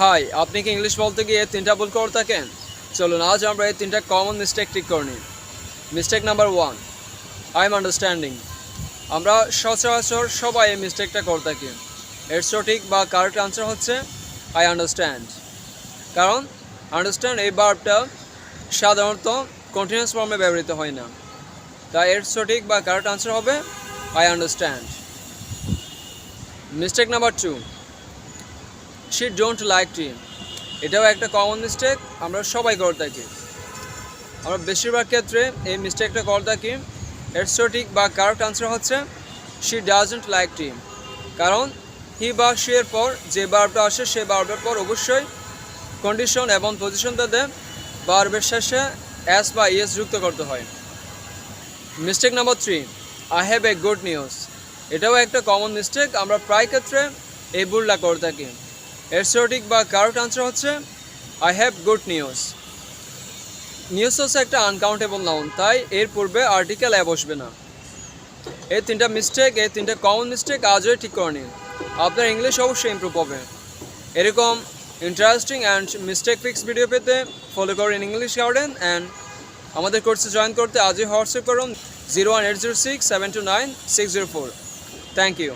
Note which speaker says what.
Speaker 1: High, আপনি কি English বলতে গিয়ে তিনটা ভুল করে থাকেন? চলুন আজ আমরা এই তিনটা কমন মিস্টেক ঠিক করে নিই। Mistake number 1, I am understanding. আমরা সচরাচর সবাই এই মিস্টেকটা করে থাকি। এর সঠিক বা কারেক্ট আনসার হচ্ছে আই আন্ডারস্ট্যান্ড। কারণ আন্ডারস্ট্যান্ড এই ভার্বটা সাধারণত কন্টিনিউয়াস ফর্মে ব্যবহৃত হয় না, তাই এর সঠিক বা কারেক্ট আনসার হবে I understand. Mistake number 2, she don't like tea. এটাও একটা কমন মিস্টেক, আমরা সবাই করে থাকি। আমরা বেশিরভাগ ক্ষেত্রে এই মিস্টেকটা করে থাকি। এর সঠিক বা কারেক্ট আনসার হচ্ছে শি ডাজন্ট লাইক টি। কারণ হি বা শি এর পর যে ভার্বটা আসে সেই ভার্বের পর অবশ্যই কন্ডিশন এবং পজিশন তাদের ভার্বের শেষে এস বা ইএস যুক্ত করতে হয়। Mistake number 3, I have a good news. এটাও একটা কমন মিস্টেক, আমরা প্রায় ক্ষেত্রে এই ভুলটা করে থাকি। এর সঠিক বা কারেক্ট আনসার হচ্ছে I have good news. News হচ্ছে একটা আনকাউন্টেবল নাউন, তাই এর পূর্বে আর্টিকেল এ বসবে না। এই তিনটা কমন মিস্টেক আজই ঠিক করে নিন, আপনার ইংলিশ অবশ্যই ইমপ্রুভ হবে। এরকম interesting and mistake fix video পেতে ফলো করুন ইংলিশ গার্ডেন অ্যান্ড আমাদের কোর্সে জয়েন করতে আজই হোয়াটসঅ্যাপ করুন 01806 729 604। Thank you.